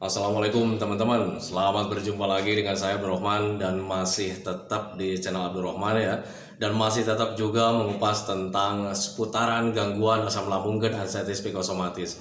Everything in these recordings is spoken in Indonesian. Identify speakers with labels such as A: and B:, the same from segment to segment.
A: Assalamualaikum teman-teman, selamat berjumpa lagi dengan saya Abdurrahman dan masih tetap di channel Abdurrahman ya. Dan masih tetap juga mengupas tentang seputaran gangguan asam lambung dan anxiety psikosomatis.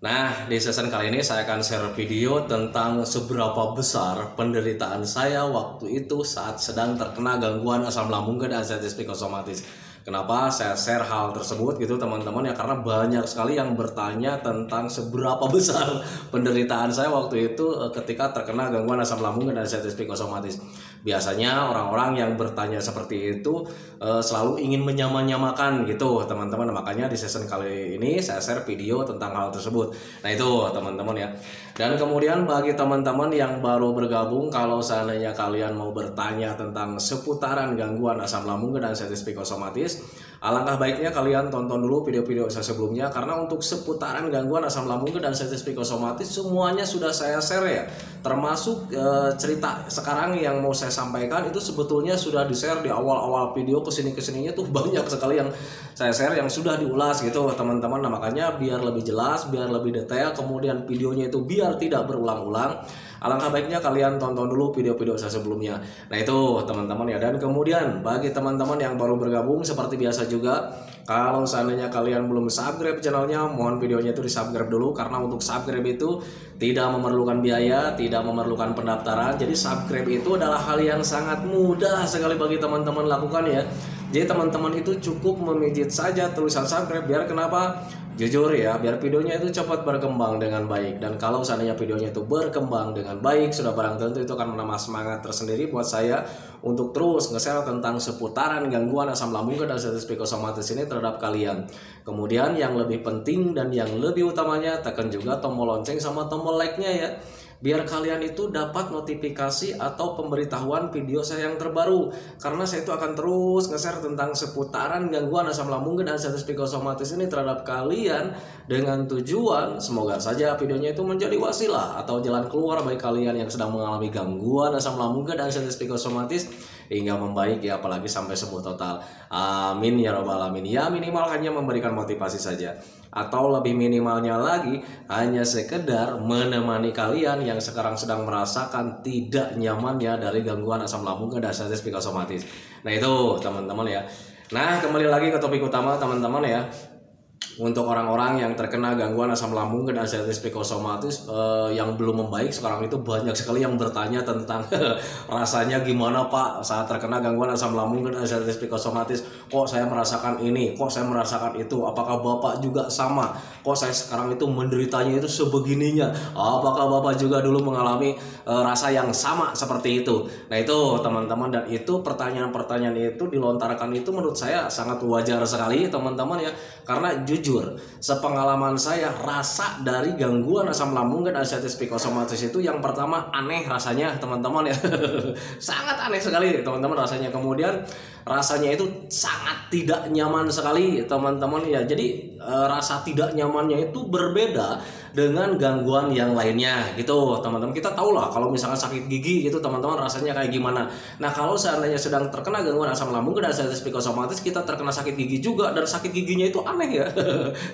A: Nah, di season kali ini saya akan share video tentang seberapa besar penderitaan saya waktu itu saat sedang terkena gangguan asam lambung dan anxiety psikosomatis. Kenapa saya share hal tersebut gitu teman-teman ya, karena banyak sekali yang bertanya tentang seberapa besar penderitaan saya waktu itu ketika terkena gangguan asam lambung dan anxiety psikosomatis. Biasanya orang-orang yang bertanya seperti itu selalu ingin menyamakan gitu teman-teman. Makanya di season kali ini saya share video tentang hal tersebut. Nah itu teman-teman ya. Dan kemudian bagi teman-teman yang baru bergabung, kalau seandainya kalian mau bertanya tentang seputaran gangguan asam lambung dan anxiety psikosomatis, alangkah baiknya kalian tonton dulu video-video saya sebelumnya, karena untuk seputaran gangguan asam lambung dan anxiety psikosomatis semuanya sudah saya share ya. Termasuk cerita sekarang yang mau saya sampaikan itu sebetulnya sudah di-share di awal-awal video, kesininya tuh banyak sekali yang saya share yang sudah diulas gitu teman-teman. Nah makanya biar lebih jelas, biar lebih detail, kemudian videonya itu biar tidak berulang-ulang, alangkah baiknya kalian tonton dulu video-video saya sebelumnya. Nah itu teman-teman ya. Dan kemudian bagi teman-teman yang baru bergabung, seperti biasa juga, kalau seandainya kalian belum subscribe channelnya, mohon videonya itu di subscribe dulu, karena untuk subscribe itu tidak memerlukan biaya, tidak memerlukan pendaftaran. Jadi subscribe itu adalah hal yang sangat mudah sekali bagi teman-teman lakukan ya. Jadi teman-teman itu cukup memijit saja tulisan subscribe. Biar kenapa? Jujur ya, biar videonya itu cepat berkembang dengan baik. Dan kalau seandainya videonya itu berkembang dengan baik, sudah barang tentu itu akan menambah semangat tersendiri buat saya untuk terus nge-share tentang seputaran gangguan asam lambung dan anxiety psikosomatis ini terhadap kalian. Kemudian yang lebih penting dan yang lebih utamanya, tekan juga tombol lonceng sama tombol like-nya ya, biar kalian itu dapat notifikasi atau pemberitahuan video saya yang terbaru. Karena saya itu akan terus nge-share tentang seputaran gangguan asam lambung dan anxiety psikosomatis ini terhadap kalian, dengan tujuan semoga saja videonya itu menjadi wasilah atau jalan keluar bagi kalian yang sedang mengalami gangguan asam lambung dan anxiety psikosomatis hingga membaik ya, apalagi sampai sembuh total. Amin ya robbal alamin. Ya minimal hanya memberikan motivasi saja, atau lebih minimalnya lagi hanya sekedar menemani kalian yang sekarang sedang merasakan tidak nyamannya dari gangguan asam lambung dan anxiety psikosomatis. Nah itu teman-teman ya. Nah kembali lagi ke topik utama teman-teman ya. Untuk orang-orang yang terkena gangguan asam lambung dan anxiety psikosomatis yang belum membaik, sekarang itu banyak sekali yang bertanya tentang rasanya gimana Pak saat terkena gangguan asam lambung dan anxiety psikosomatis. Kok saya merasakan ini, kok saya merasakan itu, apakah Bapak juga sama, kok saya sekarang itu menderitanya itu sebegininya, apakah Bapak juga dulu mengalami rasa yang sama seperti itu. Nah itu teman-teman, dan itu pertanyaan-pertanyaan itu dilontarkan itu menurut saya sangat wajar sekali teman-teman ya. Karena jujur, sepengalaman saya, rasa dari gangguan asam lambung dan anxiety psikosomatis itu yang pertama aneh rasanya teman-teman ya. Sangat aneh sekali teman-teman rasanya. Kemudian rasanya itu sangat tidak nyaman sekali teman-teman ya. Jadi rasa tidak nyamannya itu berbeda dengan gangguan yang lainnya gitu teman-teman. Kita tahu lah kalau misalkan sakit gigi gitu teman-teman rasanya kayak gimana. Nah kalau seandainya sedang terkena gangguan asam lambung dan anxiety psikosomatis, kita terkena sakit gigi juga, dan sakit giginya itu aneh ya.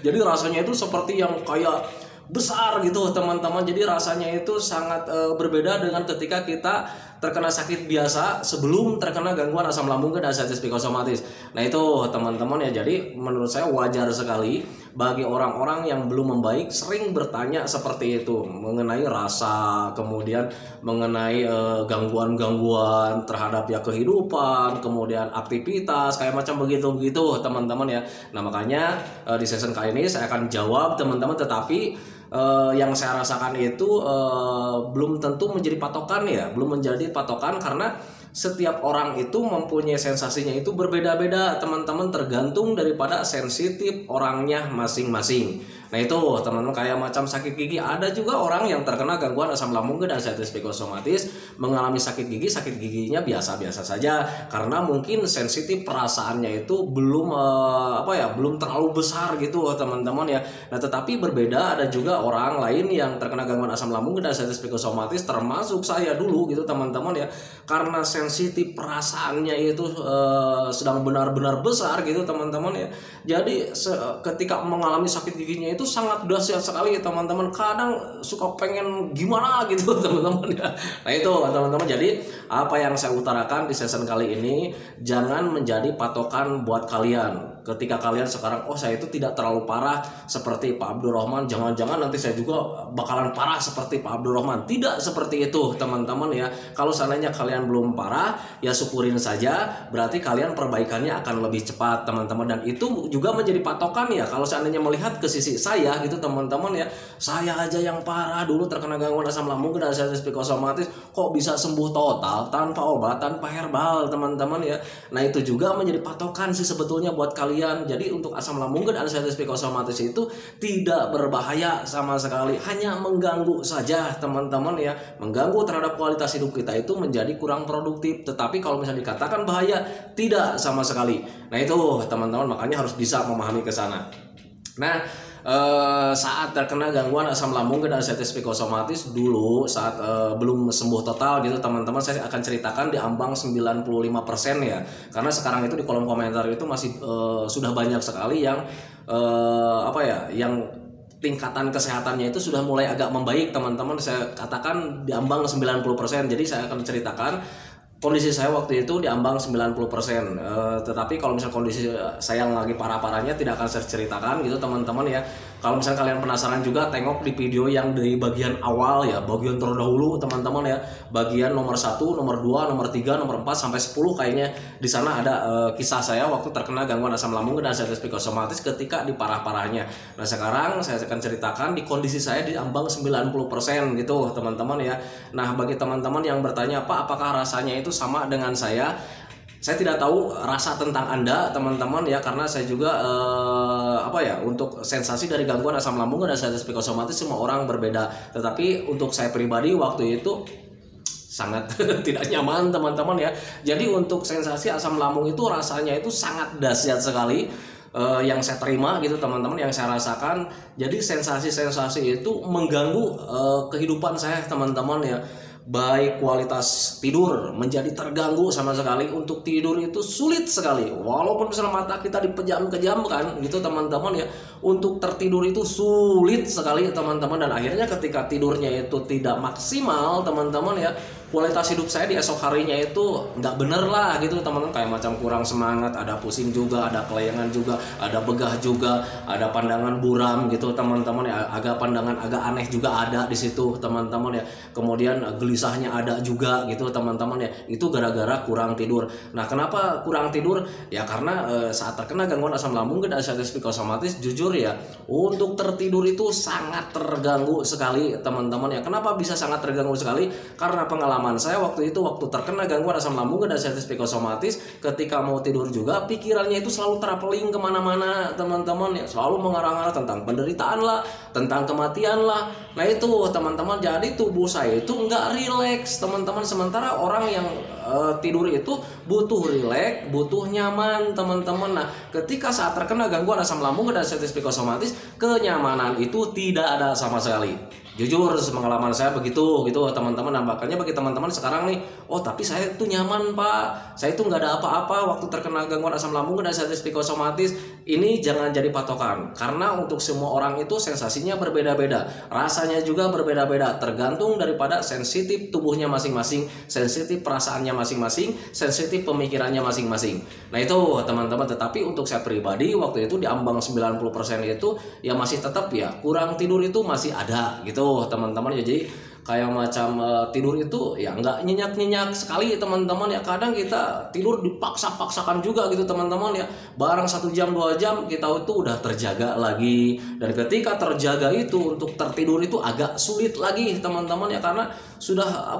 A: Jadi rasanya itu seperti yang kayak besar gitu teman-teman. Jadi rasanya itu sangat berbeda dengan ketika kita terkena sakit biasa sebelum terkena gangguan asam lambung dan anxiety psikosomatis. Nah itu teman-teman ya. Jadi menurut saya wajar sekali bagi orang-orang yang belum membaik sering bertanya seperti itu mengenai rasa, kemudian mengenai gangguan-gangguan terhadap ya kehidupan, kemudian aktivitas kayak macam begitu-begitu teman-teman ya. Nah makanya di season kali ini saya akan jawab teman-teman, tetapi yang saya rasakan itu belum tentu menjadi patokan ya, belum menjadi patokan, karena setiap orang itu mempunyai sensasinya itu berbeda-beda teman-teman, tergantung daripada sensitif orangnya masing-masing. Nah itu teman-teman, kayak macam sakit gigi, ada juga orang yang terkena gangguan asam lambung dan anxiety psikosomatis mengalami sakit giginya biasa-biasa saja, karena mungkin sensitif perasaannya itu belum belum terlalu besar gitu teman-teman ya. Nah tetapi berbeda, ada juga orang lain yang terkena gangguan asam lambung dan anxiety psikosomatis, termasuk saya dulu gitu teman-teman ya, karena sensitif perasaannya itu sedang benar-benar besar gitu teman-teman ya. Jadi ketika mengalami sakit giginya itu itu sangat dahsyat sekali teman-teman. Kadang suka pengen gimana gitu teman-teman ya. Nah itu teman-teman, jadi apa yang saya utarakan di season kali ini, jangan menjadi patokan buat kalian. Ketika kalian sekarang, oh saya itu tidak terlalu parah seperti Pak Abdurrahman, jangan-jangan nanti saya juga bakalan parah seperti Pak Abdurrahman. Tidak seperti itu teman-teman ya. Kalau seandainya kalian belum parah, ya syukurin saja, berarti kalian perbaikannya akan lebih cepat teman-teman. Dan itu juga menjadi patokan ya, kalau seandainya melihat ke sisi saya gitu teman-teman ya, saya aja yang parah dulu terkena gangguan asam lambung dan sensitif psikosomatis, kok bisa sembuh total tanpa obat, tanpa herbal teman-teman ya. Nah itu juga menjadi patokan sih sebetulnya buat kalian. Jadi untuk asam lambung dan sensitif psikosomatis itu tidak berbahaya sama sekali, hanya mengganggu saja teman-teman ya, mengganggu terhadap kualitas hidup kita itu menjadi kurang produktif. Tetapi kalau misalnya dikatakan bahaya, tidak sama sekali. Nah itu teman-teman, makanya harus bisa memahami ke sana. Nah saat terkena gangguan asam lambung dan sensitif psikosomatis dulu, saat belum sembuh total gitu teman-teman, saya akan ceritakan di ambang 95% ya. Karena sekarang itu di kolom komentar itu masih sudah banyak sekali yang yang tingkatan kesehatannya itu sudah mulai agak membaik teman-teman. Saya katakan di ambang 90%. Jadi saya akan ceritakan kondisi saya waktu itu di ambang 90%. Tetapi kalau misalnya kondisi saya yang lagi parah-parahnya tidak akan saya ceritakan gitu teman-teman ya. Kalau misalnya kalian penasaran juga, tengok di video yang dari bagian awal ya, bagian terdahulu teman-teman ya, bagian nomor 1, nomor 2, nomor 3, nomor 4 sampai 10 kayaknya. Di sana ada kisah saya waktu terkena gangguan asam lambung dan sensitif psikosomatis ketika di parah-parahnya. Nah sekarang saya akan ceritakan di kondisi saya di ambang 90% gitu teman-teman ya. Nah bagi teman-teman yang bertanya, Pak apakah rasanya itu sama dengan saya tidak tahu rasa tentang Anda teman-teman ya, karena saya juga untuk sensasi dari gangguan asam lambung dan sensitif psikosomatis semua orang berbeda. Tetapi untuk saya pribadi waktu itu sangat tidak nyaman teman-teman ya. Jadi untuk sensasi asam lambung itu rasanya itu sangat dahsyat sekali. Yang saya terima gitu teman-teman, yang saya rasakan. Jadi sensasi-sensasi itu mengganggu kehidupan saya teman-teman ya. Baik kualitas tidur menjadi terganggu sama sekali. Untuk tidur itu sulit sekali, walaupun misalnya mata kita dipejam-kejamkan gitu teman-teman ya, untuk tertidur itu sulit sekali teman-teman. Dan akhirnya ketika tidurnya itu tidak maksimal teman-teman ya, kualitas hidup saya di esok harinya itu nggak bener lah gitu teman-teman. Kayak macam kurang semangat, ada pusing juga, ada kelayangan juga, ada begah juga, ada pandangan buram gitu teman-teman ya, pandangan agak aneh juga ada di situ teman-teman ya. Kemudian gelisahnya ada juga gitu teman-teman ya. Itu gara-gara kurang tidur. Nah kenapa kurang tidur? Ya karena saat terkena gangguan asam lambung dan sensitif psikosomatis, jujur ya, untuk tertidur itu sangat terganggu sekali teman-teman ya. Kenapa bisa sangat terganggu sekali? Karena pengalaman saya waktu itu, waktu terkena gangguan asam lambung dan sensitif psikosomatis, ketika mau tidur juga pikirannya itu selalu traveling kemana-mana teman-teman ya, selalu mengarah-arah tentang penderitaan lah, tentang kematian lah. Nah itu teman-teman, jadi tubuh saya itu nggak rileks teman-teman. Sementara orang yang tidur itu butuh rileks, butuh nyaman teman-teman. Nah ketika saat terkena gangguan asam lambung dan sensitif psikosomatis, kenyamanan itu tidak ada sama sekali. Jujur pengalaman saya begitu gitu teman-teman. Nah makanya bagi teman-teman sekarang nih, oh tapi saya tuh nyaman Pak, saya itu nggak ada apa-apa waktu terkena gangguan asam lambung dan sensitif psikosomatis. Ini jangan jadi patokan, karena untuk semua orang itu sensasinya berbeda-beda, rasanya juga berbeda-beda, tergantung daripada sensitif tubuhnya masing-masing, sensitif perasaannya masing-masing, sensitif pemikirannya masing-masing. Nah itu teman-teman. Tetapi untuk saya pribadi waktu itu di ambang 90% itu ya masih tetap ya kurang tidur itu masih ada gitu teman-teman ya. Jadi kayak macam tidur itu ya nggak nyenyak-nyenyak sekali teman-teman ya. Kadang kita tidur dipaksa-paksakan juga gitu teman-teman ya, barang 1 jam 2 jam kita itu udah terjaga lagi. Dan ketika terjaga itu untuk tertidur itu agak sulit lagi teman-teman ya, karena sudah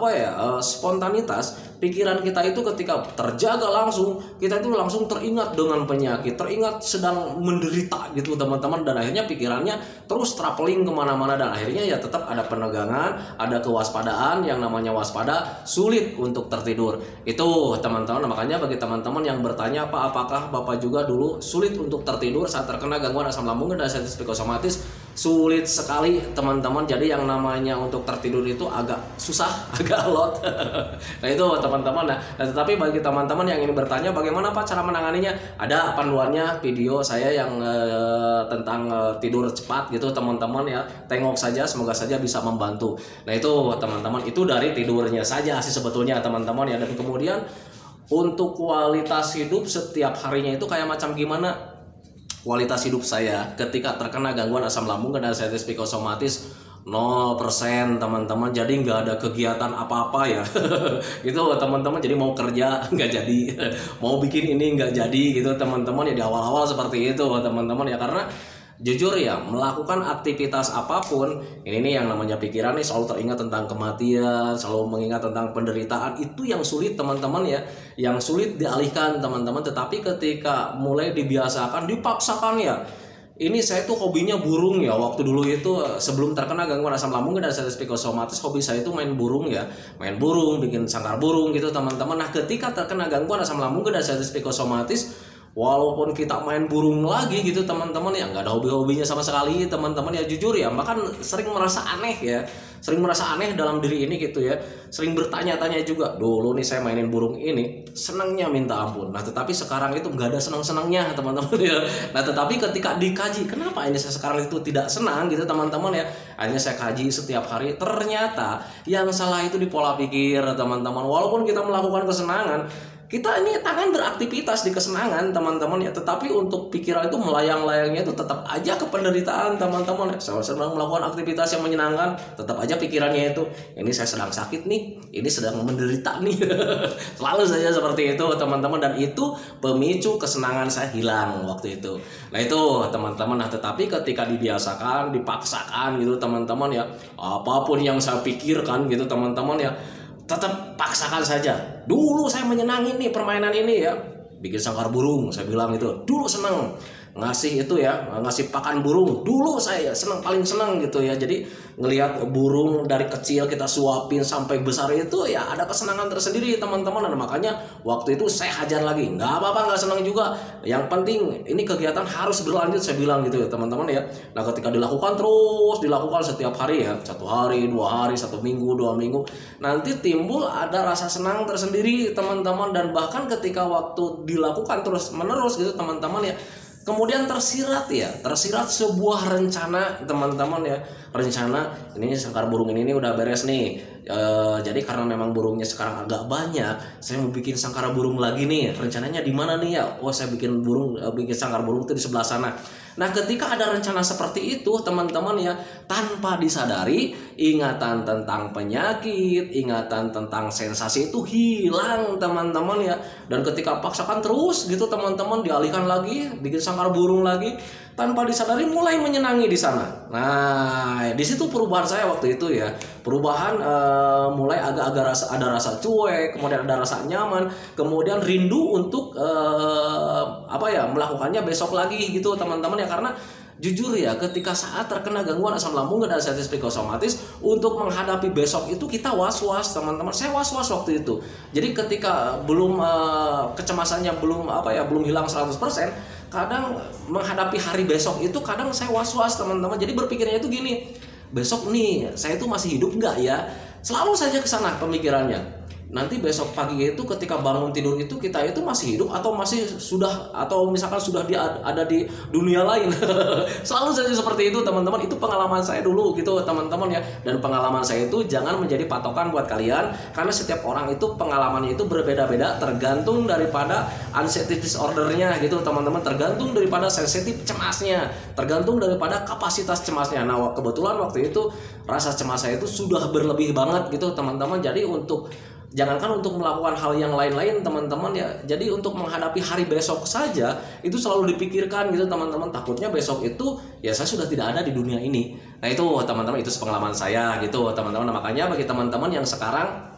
A: spontanitas pikiran kita itu ketika terjaga langsung, kita itu langsung teringat dengan penyakit, teringat sedang menderita gitu teman-teman. Dan akhirnya pikirannya terus traveling kemana-mana, dan akhirnya ya tetap ada penegangan, ada kewaspadaan. Yang namanya waspada sulit untuk tertidur itu teman-teman. Makanya bagi teman-teman yang bertanya, Pak apakah Bapak juga dulu sulit untuk tertidur saat terkena gangguan asam lambung dan sensitif psikosomatis? sulit sekali teman-teman. Jadi yang namanya untuk tertidur itu agak susah, agak alot. Nah itu teman-teman. Nah tetapi bagi teman-teman yang ingin bertanya bagaimana Pak cara menanganinya, ada panduannya video saya yang tentang tidur cepat gitu teman-teman ya. Tengok saja, semoga saja bisa membantu. Nah itu teman-teman, itu dari tidurnya saja sih sebetulnya teman-teman ya. Dan kemudian untuk kualitas hidup setiap harinya itu kayak macam gimana? Kualitas hidup saya ketika terkena gangguan asam lambung dan arteritis psikosomatis 0% teman-teman. Jadi nggak ada kegiatan apa-apa ya gitu teman-teman. Jadi mau kerja nggak jadi, mau bikin ini nggak jadi gitu teman-teman ya. Di awal-awal seperti itu teman-teman ya, karena jujur ya, melakukan aktivitas apapun ini nih yang namanya pikiran nih selalu teringat tentang kematian, selalu mengingat tentang penderitaan. Itu yang sulit teman-teman ya, yang sulit dialihkan teman-teman. Tetapi ketika mulai dibiasakan, dipaksakan ya, ini saya tuh hobinya burung ya. Waktu dulu itu sebelum terkena gangguan asam lambung dan arteritis psikosomatis, hobi saya itu main burung ya, main burung, bikin sangkar burung gitu teman-teman. Nah ketika terkena gangguan asam lambung dan arteritis psikosomatis, walaupun kita main burung lagi gitu teman-teman ya, nggak ada hobi-hobinya sama sekali teman-teman ya, jujur ya, bahkan sering merasa aneh ya, sering merasa aneh dalam diri ini gitu ya, sering bertanya-tanya juga, dulu nih saya mainin burung ini senangnya minta ampun. Nah tetapi sekarang itu nggak ada senang-senangnya teman-teman ya. Nah tetapi ketika dikaji kenapa ini saya sekarang itu tidak senang gitu teman-teman ya, akhirnya saya kaji setiap hari, ternyata yang salah itu di pola pikir teman-teman. Walaupun kita melakukan kesenangan, kita ini tangan beraktivitas di kesenangan teman-teman ya, tetapi untuk pikiran itu melayang-layangnya itu tetap aja ke penderitaan teman-teman ya. Saya sedang melakukan aktivitas yang menyenangkan, tetap aja pikirannya itu, ini saya sedang sakit nih, ini sedang menderita nih. Selalu saja seperti itu teman-teman, dan itu pemicu kesenangan saya hilang waktu itu. Nah itu teman-teman. Nah tetapi ketika dibiasakan, dipaksakan gitu teman-teman ya, apapun yang saya pikirkan gitu teman-teman ya, tetap paksakan saja. Dulu saya menyenangin nih permainan ini ya, bikin sangkar burung, saya bilang itu dulu senang, ngasih itu ya, ngasih pakan burung, dulu saya senang, paling senang gitu ya. Jadi ngelihat burung dari kecil kita suapin sampai besar itu ya, ada kesenangan tersendiri teman-teman. Dan makanya waktu itu saya hajar lagi, nggak apa-apa, nggak senang juga, yang penting ini kegiatan harus berlanjut, saya bilang gitu ya teman-teman ya. Nah ketika dilakukan, terus dilakukan setiap hari ya, 1 hari, 2 hari, 1 minggu, 2 minggu, nanti timbul ada rasa senang tersendiri teman-teman. Dan bahkan ketika waktu dilakukan terus menerus gitu teman-teman ya, kemudian tersirat sebuah rencana teman-teman ya. Rencana ini sangkar burung ini udah beres nih, jadi karena memang burungnya sekarang agak banyak, saya mau bikin sangkar burung lagi nih. Rencananya di mana nih ya? Oh saya bikin sangkar burung itu di sebelah sana. Nah ketika ada rencana seperti itu teman-teman ya, tanpa disadari ingatan tentang penyakit, ingatan tentang sensasi itu hilang teman-teman ya. Dan ketika paksakan terus gitu teman-teman, dialihkan lagi, bikin sangkar burung lagi, tanpa disadari mulai menyenangi di sana. Nah di situ perubahan saya waktu itu ya, perubahan mulai agak-agak ada rasa cuek, kemudian ada rasa nyaman, kemudian rindu untuk melakukannya besok lagi gitu teman-teman ya. Karena jujur ya, ketika saat terkena gangguan asam lambung dan arteritis psikosomatis, untuk menghadapi besok itu kita was-was teman-teman. Saya was-was waktu itu. Jadi ketika belum kecemasannya belum hilang 100%, kadang menghadapi hari besok itu kadang saya was-was teman-teman. Jadi berpikirnya itu gini, besok nih saya itu masih hidup nggak ya? Selalu saja ke sana pemikirannya. Nanti besok pagi itu ketika bangun tidur itu kita itu masih hidup atau misalkan sudah ada di dunia lain. Selalu saja seperti itu teman-teman. Itu pengalaman saya dulu gitu teman-teman ya. Dan pengalaman saya itu jangan menjadi patokan buat kalian, karena setiap orang itu pengalamannya itu berbeda-beda, tergantung daripada anxiety disordernya gitu teman-teman, tergantung daripada sensitif cemasnya, tergantung daripada kapasitas cemasnya. Nah kebetulan waktu itu rasa cemas saya itu sudah berlebih banget gitu teman-teman. Jadi jangankan untuk melakukan hal yang lain-lain teman-teman ya, jadi untuk menghadapi hari besok saja itu selalu dipikirkan gitu teman-teman. Takutnya besok itu ya saya sudah tidak ada di dunia ini. Nah itu teman-teman, itu pengalaman saya gitu teman-teman. Nah, makanya bagi teman-teman yang sekarang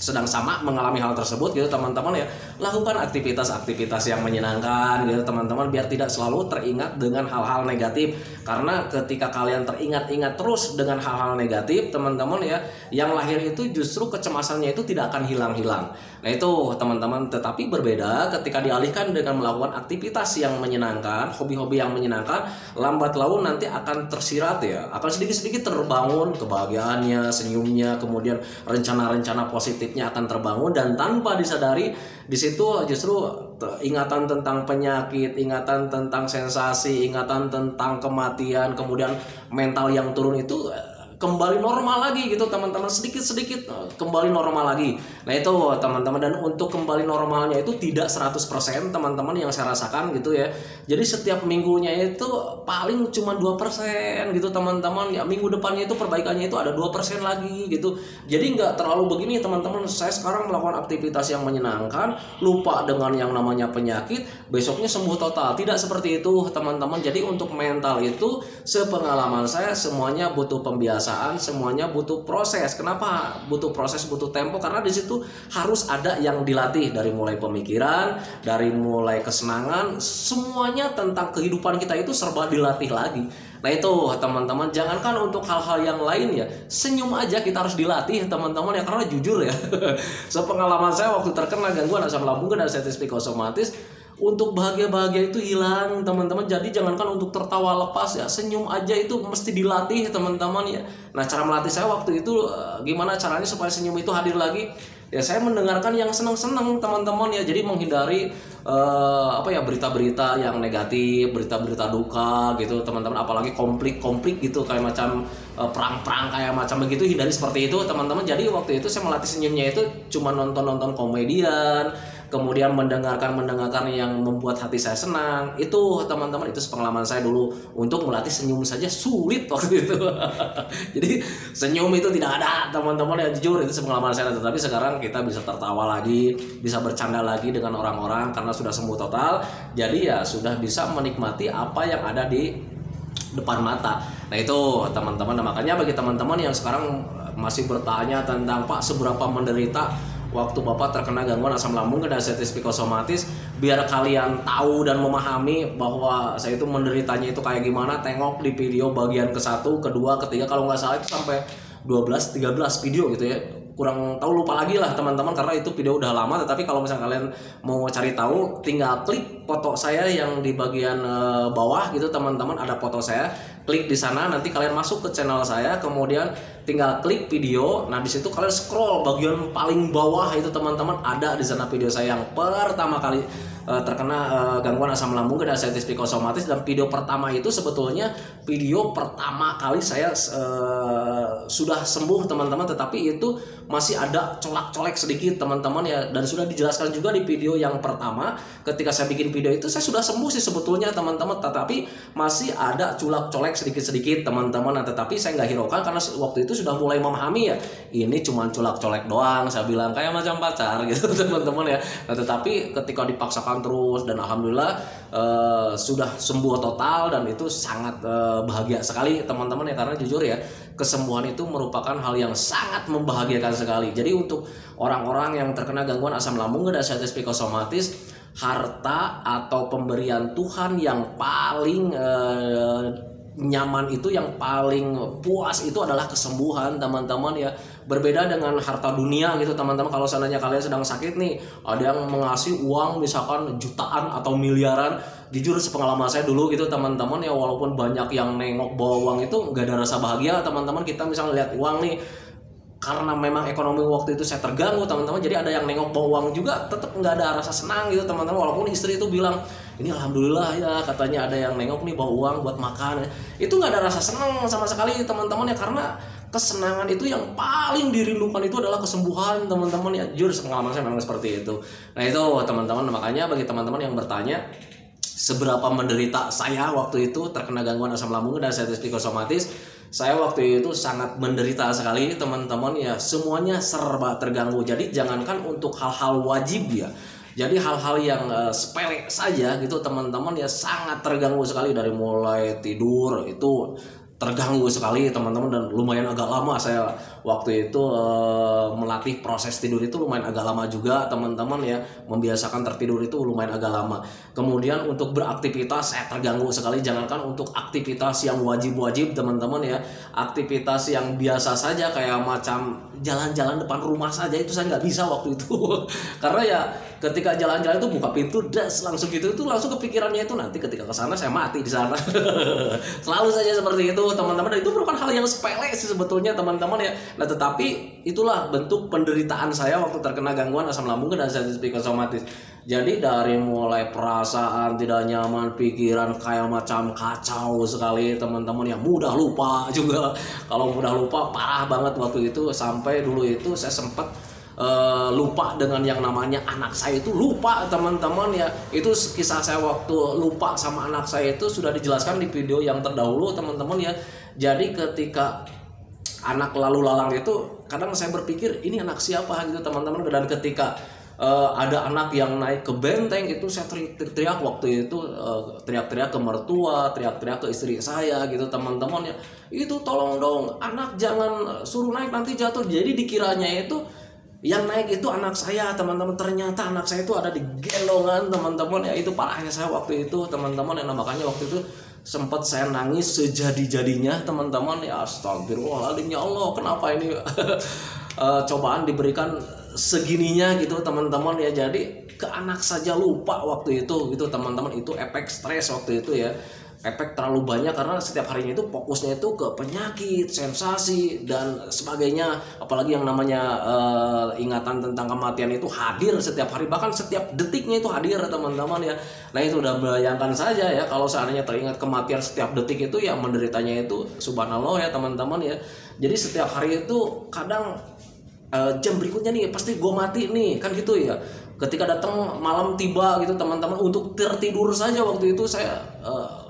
A: sedang sama mengalami hal tersebut gitu teman-teman ya, lakukan aktivitas-aktivitas yang menyenangkan gitu teman-teman, biar tidak selalu teringat dengan hal-hal negatif. Karena ketika kalian teringat-ingat terus dengan hal-hal negatif teman-teman ya, yang lahir itu justru kecemasannya itu tidak akan hilang-hilang. Nah itu teman-teman, tetapi berbeda ketika dialihkan dengan melakukan aktivitas yang menyenangkan, hobi-hobi yang menyenangkan, lambat laun nanti akan tersirat ya, akan sedikit-sedikit terbangun kebahagiaannya, senyumnya, kemudian rencana-rencana positifnya akan terbangun, dan tanpa disadari di situ justru ingatan tentang penyakit, ingatan tentang sensasi, ingatan tentang kematian, kemudian mental yang turun itu kembali normal lagi gitu teman-teman, sedikit-sedikit kembali normal lagi. Nah itu teman-teman, dan untuk kembali normalnya itu tidak 100% teman-teman yang saya rasakan gitu ya. Jadi setiap minggunya itu paling cuma 2% gitu teman-teman ya, minggu depannya itu perbaikannya itu ada 2% lagi gitu. Jadi nggak terlalu begini teman-teman, saya sekarang melakukan aktivitas yang menyenangkan, lupa dengan yang namanya penyakit, besoknya sembuh total. Tidak seperti itu teman-teman. Jadi untuk mental itu sepengalaman saya semuanya butuh pembiasaan, semuanya butuh proses. Kenapa butuh proses, butuh tempo? Karena di situ harus ada yang dilatih, dari mulai pemikiran, dari mulai kesenangan, semuanya tentang kehidupan kita itu serba dilatih lagi. Nah itu teman-teman, jangankan untuk hal-hal yang lain ya, senyum aja kita harus dilatih teman-teman ya. Karena jujur ya, sepengalaman saya waktu terkena gangguan asam lambung dan status psikosomatis, untuk bahagia-bahagia itu hilang teman-teman. Jadi jangankan untuk tertawa lepas ya, senyum aja itu mesti dilatih teman-teman ya. Nah cara melatih saya waktu itu gimana caranya supaya senyum itu hadir lagi? Ya saya mendengarkan yang senang-senang teman-teman ya. Jadi menghindari berita-berita yang negatif, berita-berita duka gitu teman-teman, apalagi konflik-konflik gitu kayak macam perang-perang kayak macam begitu, hindari seperti itu teman-teman. Jadi waktu itu saya melatih senyumnya itu cuma nonton-nonton komedian, kemudian mendengarkan yang membuat hati saya senang. Itu teman-teman, itu pengalaman saya dulu. Untuk melatih senyum saja sulit waktu itu. Jadi senyum itu tidak ada teman-teman ya, jujur itu pengalaman saya. Tetapi sekarang kita bisa tertawa lagi, bisa bercanda lagi dengan orang-orang karena sudah sembuh total. Jadi ya sudah bisa menikmati apa yang ada di depan mata. Nah itu teman-teman. Nah, makanya bagi teman-teman yang sekarang masih bertanya tentang Pak seberapa menderita waktu Bapak terkena gangguan asam lambung dan status psikosomatis, biar kalian tahu dan memahami bahwa saya itu menderitanya itu kayak gimana, tengok di video bagian ke-1, kedua, ketiga, kalau nggak salah itu sampai 12-13 video gitu ya. Kurang tahu, lupa lagi lah teman-teman karena itu video udah lama. Tetapi kalau misalnya kalian mau cari tahu, tinggal klik foto saya yang di bagian bawah gitu teman-teman, ada foto saya, klik di sana, nanti kalian masuk ke channel saya, kemudian tinggal klik video. Nah di situ kalian scroll bagian paling bawah itu teman-teman, ada di sana video saya yang pertama kali terkena gangguan asam lambung dan status psikosomatis. Dan video pertama itu sebetulnya video pertama kali saya sudah sembuh teman-teman, tetapi itu masih ada colak-colek sedikit teman-teman ya. Dan sudah dijelaskan juga di video yang pertama, ketika saya bikin video itu saya sudah sembuh sih sebetulnya teman-teman, tetapi masih ada colak-colek sedikit-sedikit teman-teman. Nah, tetapi saya nggak hiraukan karena waktu itu sudah mulai memahami ya, ini cuma colak-colek doang, saya bilang kayak macam pacar gitu teman-teman ya. Nah, tetapi ketika dipaksakan terus, dan alhamdulillah sudah sembuh total, dan itu sangat bahagia sekali teman-teman ya. Karena jujur ya, kesembuhan itu merupakan hal yang sangat membahagiakan sekali. Jadi untuk orang-orang yang terkena gangguan asam lambung dan status psikosomatis, harta atau pemberian Tuhan yang paling nyaman itu, yang paling puas itu adalah kesembuhan teman-teman ya. Berbeda dengan harta dunia gitu teman-teman. Kalau seandainya kalian sedang sakit nih, ada yang mengasih uang misalkan jutaan atau miliaran, jujur sepengalaman saya dulu gitu teman-teman ya, walaupun banyak yang nengok bawa uang itu nggak ada rasa bahagia teman-teman. Kita misalnya lihat uang nih, karena memang ekonomi waktu itu saya terganggu teman-teman, jadi ada yang nengok bawa uang juga tetap nggak ada rasa senang gitu teman-teman. Walaupun istri itu bilang ini alhamdulillah ya, katanya ada yang nengok nih bawa uang buat makan, itu nggak ada rasa senang sama sekali teman-teman ya. Karena kesenangan itu yang paling dirindukan itu adalah kesembuhan teman-teman ya. Jujur pengalaman saya memang seperti itu. Nah itu teman-teman, makanya bagi teman-teman yang bertanya seberapa menderita saya waktu itu terkena gangguan asam lambung dan status psikosomatis, saya waktu itu sangat menderita sekali teman-teman ya. Semuanya serba terganggu. Jadi jangankan untuk hal-hal wajib ya, jadi hal-hal yang sepele saja gitu teman-teman ya, sangat terganggu sekali. Dari mulai tidur itu terganggu sekali teman-teman, dan lumayan agak lama saya waktu itu melatih proses tidur itu lumayan agak lama juga teman-teman ya, membiasakan tertidur itu lumayan agak lama. Kemudian untuk beraktivitas saya terganggu sekali, jangankan untuk aktivitas yang wajib-wajib teman-teman ya, aktivitas yang biasa saja kayak macam jalan-jalan depan rumah saja itu saya nggak bisa waktu itu karena ya ketika jalan-jalan itu buka pintu das langsung gitu, itu langsung kepikirannya itu nanti ketika kesana saya mati di sana selalu saja seperti itu teman-teman, dan itu merupakan hal yang sepele sih sebetulnya teman-teman ya. Nah tetapi itulah bentuk penderitaan saya waktu terkena gangguan asam lambung dan anxiety psikosomatis. Jadi dari mulai perasaan tidak nyaman, pikiran kayak macam kacau sekali teman-teman, yang mudah lupa juga. Kalau mudah lupa parah banget waktu itu, sampai dulu itu saya sempat lupa dengan yang namanya anak saya itu, lupa teman-teman ya. Itu kisah saya waktu lupa sama anak saya itu sudah dijelaskan di video yang terdahulu teman-teman ya. Jadi ketika anak lalu lalang itu kadang saya berpikir ini anak siapa gitu teman-teman, dan ketika ada anak yang naik ke benteng itu saya teriak waktu itu, teriak-teriak ke mertua, teriak-teriak ke istri saya gitu teman-teman ya, itu tolong dong anak jangan suruh naik nanti jatuh. Jadi dikiranya itu yang naik itu anak saya teman-teman, ternyata anak saya itu ada di gendongan teman-teman ya. Itu parahnya saya waktu itu teman-teman ya, makanya waktu itu sempat saya nangis sejadi-jadinya teman-teman ya. Astagfirullahaladzim, ya Allah kenapa ini cobaan diberikan segininya gitu teman-teman ya. Jadi ke anak saja lupa waktu itu gitu teman-teman, itu efek stres waktu itu ya, efek terlalu banyak karena setiap harinya itu fokusnya itu ke penyakit, sensasi dan sebagainya. Apalagi yang namanya ingatan tentang kematian itu hadir setiap hari, bahkan setiap detiknya itu hadir teman-teman ya. Nah itu udah bayangkan saja ya kalau seandainya teringat kematian setiap detik itu ya, menderitanya itu subhanallah ya teman-teman ya. Jadi setiap hari itu kadang jam berikutnya nih pasti gue mati nih kan gitu ya. Ketika datang malam tiba gitu teman-teman, untuk tertidur saja waktu itu saya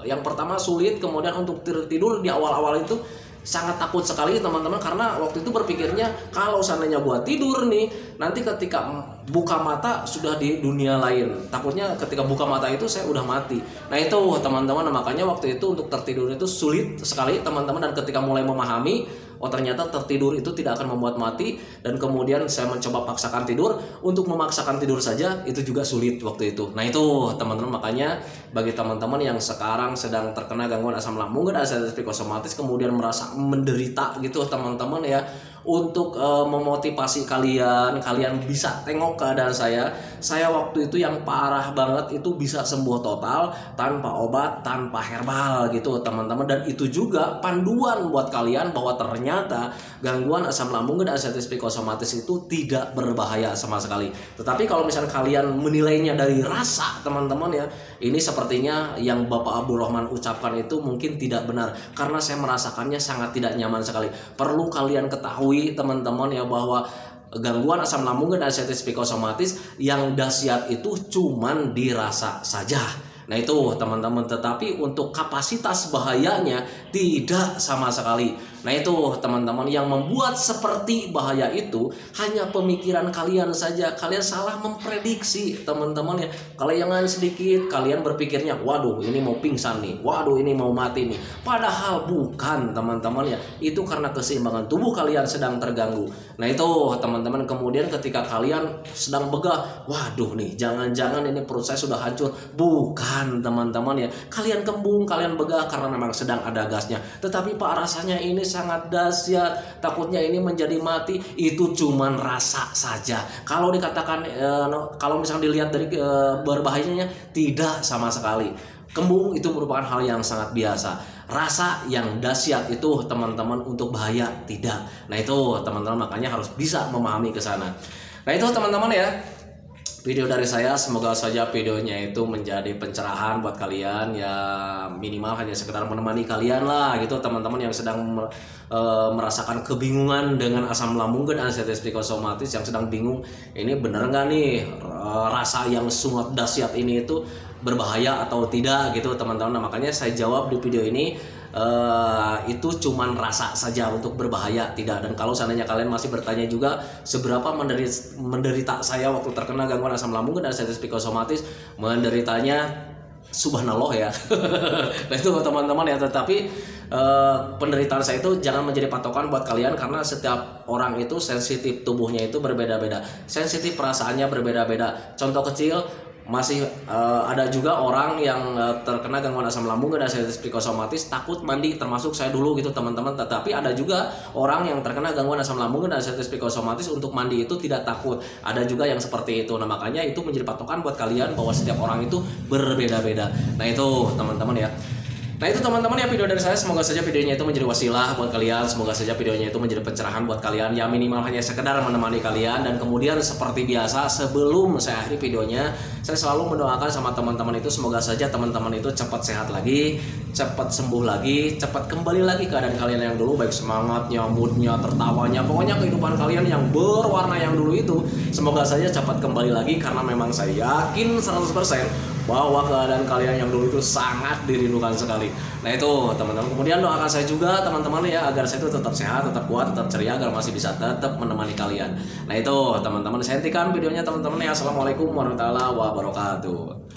A: yang pertama sulit, kemudian untuk tertidur di awal-awal itu sangat takut sekali teman-teman, karena waktu itu berpikirnya kalau seandainya gua tidur nih nanti ketika buka mata sudah di dunia lain, takutnya ketika buka mata itu saya udah mati. Nah itu teman-teman, makanya waktu itu untuk tertidur itu sulit sekali teman-teman, dan ketika mulai memahami oh ternyata tertidur itu tidak akan membuat mati, dan kemudian saya mencoba paksakan tidur, untuk memaksakan tidur saja itu juga sulit waktu itu. Nah itu teman-teman, makanya bagi teman-teman yang sekarang sedang terkena gangguan asam lambung dan anxiety psikosomatis kemudian merasa menderita gitu teman-teman ya, untuk memotivasi kalian bisa tengok keadaan saya waktu itu yang parah banget itu bisa sembuh total tanpa obat, tanpa herbal gitu teman-teman. Dan itu juga panduan buat kalian bahwa ternyata gangguan asam lambung dan anxiety psikosomatis itu tidak berbahaya sama sekali. Tetapi kalau misalnya kalian menilainya dari rasa teman-teman ya, ini sepertinya yang Bapak Abdul Rahman ucapkan itu mungkin tidak benar, karena saya merasakannya sangat tidak nyaman sekali. Perlu kalian ketahui teman-teman ya, bahwa gangguan asam lambung dan anxiety psikosomatis yang dahsyat itu cuman dirasa saja. Nah itu teman-teman, tetapi untuk kapasitas bahayanya tidak sama sekali. Nah itu teman-teman, yang membuat seperti bahaya itu hanya pemikiran kalian saja. Kalian salah memprediksi teman-teman ya. Kalian sedikit kalian berpikirnya waduh ini mau pingsan nih, waduh ini mau mati nih. Padahal bukan teman-teman ya, itu karena keseimbangan tubuh kalian sedang terganggu. Nah itu teman-teman, kemudian ketika kalian sedang begah, waduh nih jangan-jangan ini perut saya sudah hancur. Bukan teman-teman ya, kalian kembung, kalian begah karena memang sedang ada gasnya. Tetapi Pak rasanya ini sangat dahsyat, takutnya ini menjadi mati. Itu cuman rasa saja. Kalau dikatakan kalau misalnya dilihat dari berbahayanya, tidak sama sekali. Kembung itu merupakan hal yang sangat biasa. Rasa yang dahsyat itu teman-teman untuk bahaya tidak. Nah itu teman-teman, makanya harus bisa memahami ke sana. Nah itu teman-teman ya, video dari saya, semoga saja videonya itu menjadi pencerahan buat kalian ya, minimal hanya sekedar menemani kalian lah gitu teman-teman yang sedang merasakan kebingungan dengan asam lambung dan anxiety psikosomatis, yang sedang bingung ini bener nggak nih rasa yang sangat dahsyat ini itu berbahaya atau tidak gitu teman-teman. Nah makanya saya jawab di video ini, itu cuman rasa saja, untuk berbahaya tidak. Dan kalau seandainya kalian masih bertanya juga seberapa menderita saya waktu terkena gangguan asam lambung dan anxiety psikosomatis, menderitanya subhanallah ya. Nah itu teman-teman ya, tetapi penderitaan saya itu jangan menjadi patokan buat kalian, karena setiap orang itu sensitif, tubuhnya itu berbeda-beda, sensitif perasaannya berbeda-beda. Contoh kecil, masih ada juga orang yang terkena gangguan asam lambung dan sensitif psikosomatis takut mandi, termasuk saya dulu gitu teman-teman. Tetapi ada juga orang yang terkena gangguan asam lambung dan sensitif psikosomatis untuk mandi itu tidak takut, ada juga yang seperti itu. Nah makanya itu menjadi patokan buat kalian bahwa setiap orang itu berbeda-beda. Nah itu teman-teman ya. Nah itu teman-teman ya video dari saya, semoga saja videonya itu menjadi wasilah buat kalian, semoga saja videonya itu menjadi pencerahan buat kalian, ya minimal hanya sekedar menemani kalian. Dan kemudian seperti biasa sebelum saya akhiri videonya, saya selalu mendoakan sama teman-teman itu semoga saja teman-teman itu cepat sehat lagi, cepat sembuh lagi, cepat kembali lagi keadaan kalian yang dulu, baik semangatnya, moodnya, tertawanya, pokoknya kehidupan kalian yang berwarna yang dulu itu semoga saja cepat kembali lagi, karena memang saya yakin 100% bahwa keadaan kalian yang dulu itu sangat dirindukan sekali. Nah itu teman-teman, kemudian doakan saya juga teman-teman ya, agar saya itu tetap sehat, tetap kuat, tetap ceria, agar masih bisa tetap menemani kalian. Nah itu teman-teman, saya hentikan videonya teman-teman ya. Assalamualaikum warahmatullahi wabarakatuh.